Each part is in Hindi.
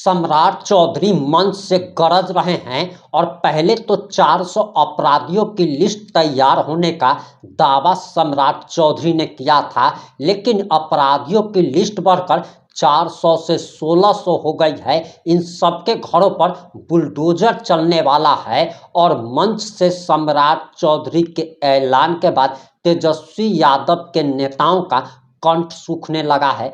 सम्राट चौधरी मंच से गरज रहे हैं और पहले तो 400 अपराधियों की लिस्ट तैयार होने का दावा सम्राट चौधरी ने किया था, लेकिन अपराधियों की लिस्ट बढ़कर 400 से 1600 हो गई है। इन सबके घरों पर बुलडोजर चलने वाला है और मंच से सम्राट चौधरी के ऐलान के बाद तेजस्वी यादव के नेताओं का कंठ सूखने लगा है।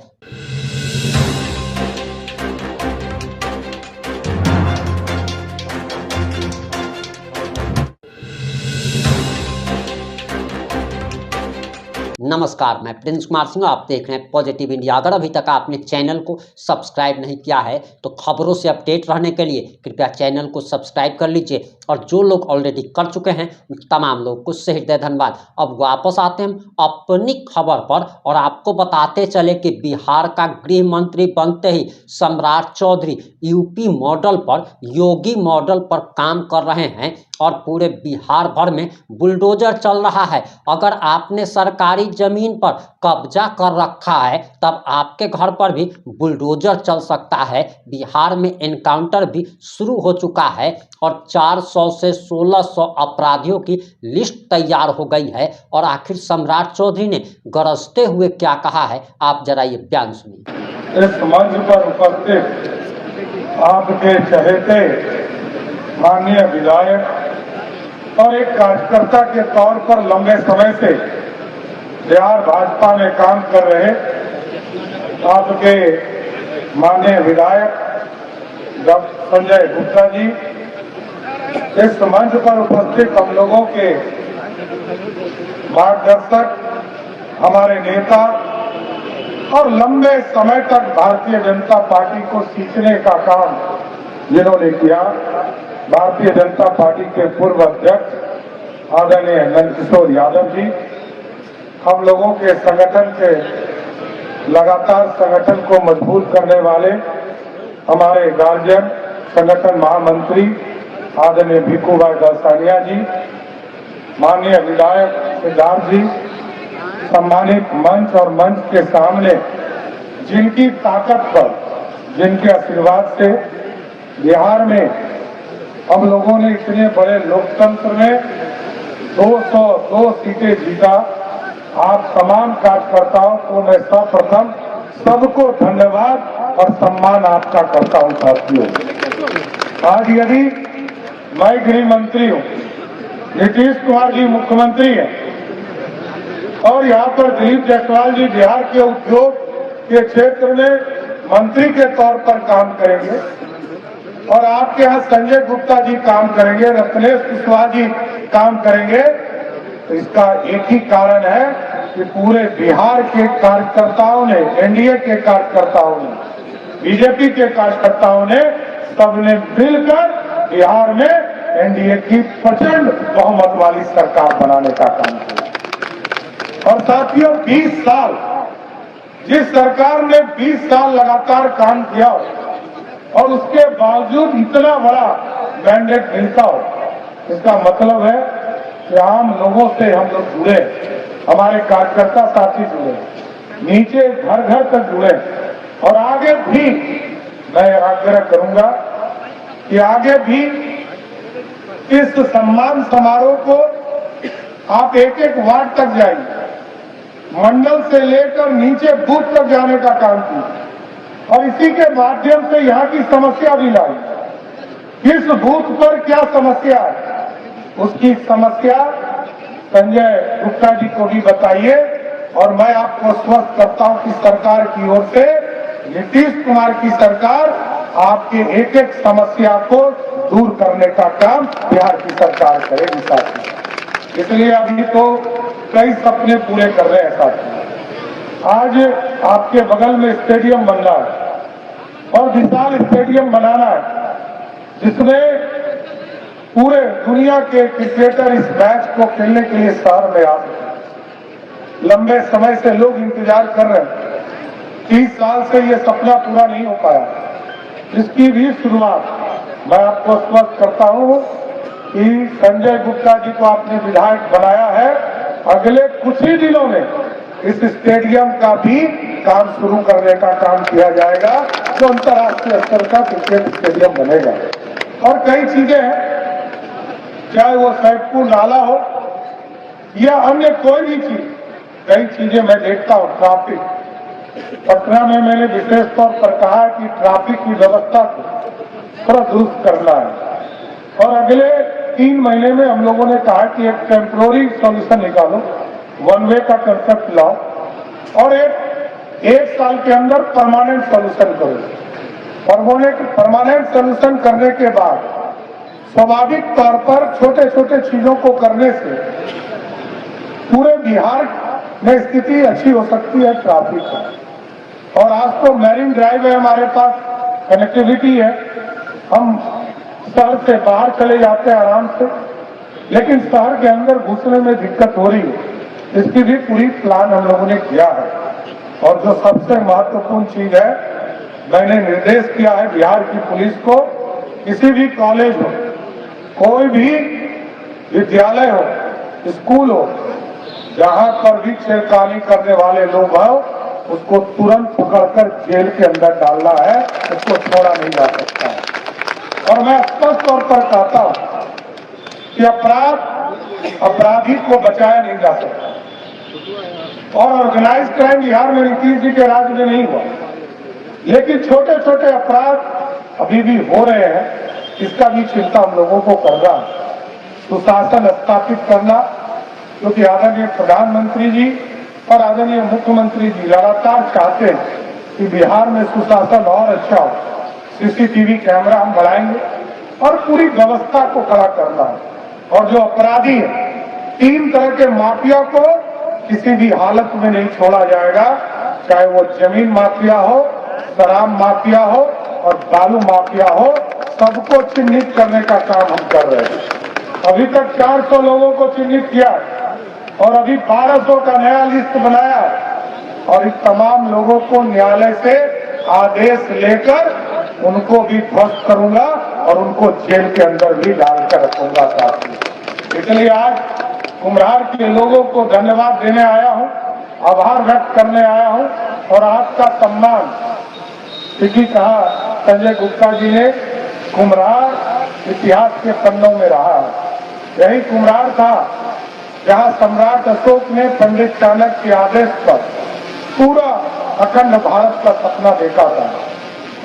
नमस्कार, मैं प्रिंस कुमार सिंह। आप देख रहे हैं पॉजिटिव इंडिया। अगर अभी तक आपने चैनल को सब्सक्राइब नहीं किया है तो खबरों से अपडेट रहने के लिए कृपया चैनल को सब्सक्राइब कर लीजिए, और जो लोग ऑलरेडी कर चुके हैं उन तमाम लोगों को सही धन्यवाद। अब वापस आते हैं अपनी खबर पर और आपको बताते चले कि बिहार का गृह मंत्री बनते ही सम्राट चौधरी यूपी मॉडल पर, योगी मॉडल पर काम कर रहे हैं और पूरे बिहार भर में बुलडोजर चल रहा है। अगर आपने सरकारी जमीन पर कब्जा कर रखा है तब आपके घर पर भी बुलडोजर चल सकता है। बिहार में एनकाउंटर भी शुरू हो चुका है और 400 से 1600 अपराधियों की लिस्ट तैयार हो गई है। और आखिर सम्राट चौधरी ने गरजते हुए क्या कहा है, आप जरा ये बयान सुनिए। इस मंच पर उपस्थित आपके चहेते माननीय विधायक और एक कार्यकर्ता के तौर पर लंबे समय से बिहार भाजपा में काम कर रहे आपके माननीय विधायक डॉक्टर संजय गुप्ता जी, इस मंच पर उपस्थित हम लोगों के मार्गदर्शक, हमारे नेता और लंबे समय तक भारतीय जनता पार्टी को सींचने का काम जिन्होंने किया, भारतीय जनता पार्टी के पूर्व अध्यक्ष आदरणीय नंदकिशोर यादव जी, हम लोगों के संगठन के लगातार संगठन को मजबूत करने वाले हमारे गार्जियन, संगठन महामंत्री आदरणीय भिक्खू भाई दलसानिया जी, माननीय विधायक सिद्धार्थ जी, सम्मानित मंच और मंच के सामने जिनकी ताकत पर, जिनके आशीर्वाद से बिहार में हम लोगों ने इतने बड़े लोकतंत्र में 202 सीटें जीता। आप तमाम कार्यकर्ताओं को मैं सर्वप्रथम सबको धन्यवाद और सम्मान आपका करता हूं। साथियों, आज यदि मैं गृह मंत्री हूं, नीतीश कुमार जी मुख्यमंत्री हैं और यहाँ पर दिलीप जायसवाल जी बिहार के उद्योग के क्षेत्र में मंत्री के तौर पर काम करेंगे और आपके यहाँ संजय गुप्ता जी काम करेंगे, रत्नेश कुशवाहा जी काम करेंगे, तो इसका एक ही कारण है कि पूरे बिहार के कार्यकर्ताओं ने, एनडीए के कार्यकर्ताओं ने, बीजेपी के कार्यकर्ताओं ने, सबने मिलकर बिहार में एनडीए की प्रचंड बहुमत वाली सरकार बनाने का काम किया। और साथियों, 20 साल, जिस सरकार ने 20 साल लगातार काम किया और उसके बावजूद इतना बड़ा मैंडेट मिलता हो, इसका मतलब है कि आम लोगों से हम लोग जुड़े, हमारे कार्यकर्ता साथी जुड़े, नीचे घर घर तक जुड़े। और आगे भी मैं आग्रह करूंगा कि आगे भी इस सम्मान समारोह को आप एक एक वार्ड तक जाइए, मंडल से लेकर नीचे बूथ तक जाने का काम कीजिए और इसी के माध्यम से यहाँ की समस्या भी लाई। किस बूथ पर क्या समस्या है, उसकी समस्या संजय गुप्ता जी को भी बताइए। और मैं आपको स्वस्थ करता हूं कि सरकार की ओर से, नीतीश कुमार की सरकार आपके एक एक समस्या को दूर करने का काम बिहार की सरकार करेगी साथी। इसलिए अभी तो कई सपने पूरे कर रहे हैं साथी। आज आपके बगल में स्टेडियम बन रहा है और विशाल स्टेडियम बनाना है जिसमें पूरे दुनिया के क्रिकेटर इस मैच को खेलने के लिए शहर में आ सके। लंबे समय से लोग इंतजार कर रहे हैं, 30 साल से ये सपना पूरा नहीं हो पाया। इसकी भी शुरुआत मैं आपको स्पष्ट करता हूं कि संजय गुप्ता जी को आपने विधायक बनाया है, अगले कुछ ही दिनों में इस स्टेडियम का भी काम शुरू करने का काम किया जाएगा जो अंतर्राष्ट्रीय स्तर का क्रिकेट स्टेडियम बनेगा। और कई चीजें हैं, चाहे वो सैदपुर नाला हो या अन्य कोई भी चीज, कई चीजें मैं देखता हूँ। ट्रैफिक पटना में मैंने विशेष तौर पर कहा है कि ट्रैफिक की व्यवस्था को थोड़ा दुरुस्त करना है। और अगले 3 महीने में हम लोगों ने कहा कि एक टेम्पोररी सॉल्यूशन निकालो, वन वे का कंसेप्ट लाओ और एक साल के अंदर परमानेंट सॉल्यूशन करो। और वो एक परमानेंट सॉल्यूशन करने के बाद स्वाभाविक तौर पर छोटे छोटे चीजों को करने से पूरे बिहार में स्थिति अच्छी हो सकती है ट्रैफिक का। और आज तो मैरिन ड्राइव है, हमारे पास कनेक्टिविटी है, हम शहर से बाहर चले जाते हैं आराम से, लेकिन शहर के अंदर घुसने में दिक्कत हो रही है। इसकी भी पूरी प्लान हम लोगों ने किया है। और जो सबसे महत्वपूर्ण चीज है, मैंने निर्देश किया है बिहार की पुलिस को, किसी भी कॉलेज हो, कोई भी विद्यालय हो, स्कूल हो, जहां पर भी छेड़खानी करने वाले लोग हो, उसको तुरंत पकड़कर जेल के अंदर डालना है, उसको छोड़ा नहीं जा सकता है। और मैं स्पष्ट तौर पर कहता हूं कि अपराधी को बचाया नहीं जा सकता। और ऑर्गेनाइज क्राइम बिहार में नीतीश जी के राज्य में नहीं हुआ, लेकिन छोटे छोटे अपराध अभी भी हो रहे हैं, इसका भी चिंता हम लोगों को करना है। सुशासन स्थापित करना, क्योंकि आदरणीय प्रधानमंत्री जी और आदरणीय मुख्यमंत्री जी लगातार चाहते हैं कि बिहार में सुशासन और अच्छा हो। सीसीटीवी कैमरा हम बढ़ाएंगे और पूरी व्यवस्था को खड़ा करना है। और जो अपराधी है, 3 तरह के माफिया को किसी भी हालत में नहीं छोड़ा जाएगा, चाहे वो जमीन माफिया हो, शराब माफिया हो और बालू माफिया हो, सबको चिन्हित करने का काम हम कर रहे हैं। अभी तक 400 लोगों को चिन्हित किया और अभी 1200 का नया लिस्ट बनाया है। और इस तमाम लोगों को न्यायालय से आदेश लेकर उनको भी ध्वस्त करूंगा और उनको जेल के अंदर भी डालकर रखूंगा साथी। इसलिए आज कुम्हरार के लोगों को धन्यवाद देने आया हूं, आभार व्यक्त करने आया हूं। और आपका सम्मान, क्योंकि कहा संजय गुप्ता जी ने, कुम्हरार इतिहास के पन्नों में रहा है। यही कुम्हरार था जहां सम्राट अशोक ने पंडित चाणक्य के आदेश पर पूरा अखंड भारत का सपना देखा था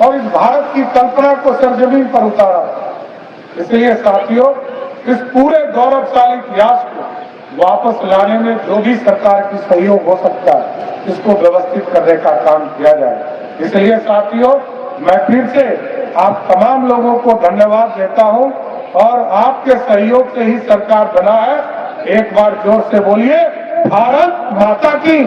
और इस भारत की कल्पना को सरजमीन पर उतारा था। इसलिए साथियों, इस पूरे गौरवशाली इतिहास को वापस लाने में जो भी सरकार की सहयोग हो सकता है, इसको व्यवस्थित करने का काम किया जाए। इसलिए साथियों, मैं फिर से आप तमाम लोगों को धन्यवाद देता हूं और आपके सहयोग से ही सरकार बना है। एक बार जोर से बोलिए, भारत माता की।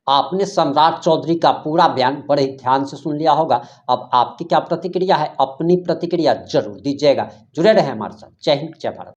आपने सम्राट चौधरी का पूरा बयान बड़े ध्यान से सुन लिया होगा। अब आपकी क्या प्रतिक्रिया है? अपनी प्रतिक्रिया जरूर दीजिएगा। जुड़े रहे हमारे साथ। जय हिंद, जय भारत।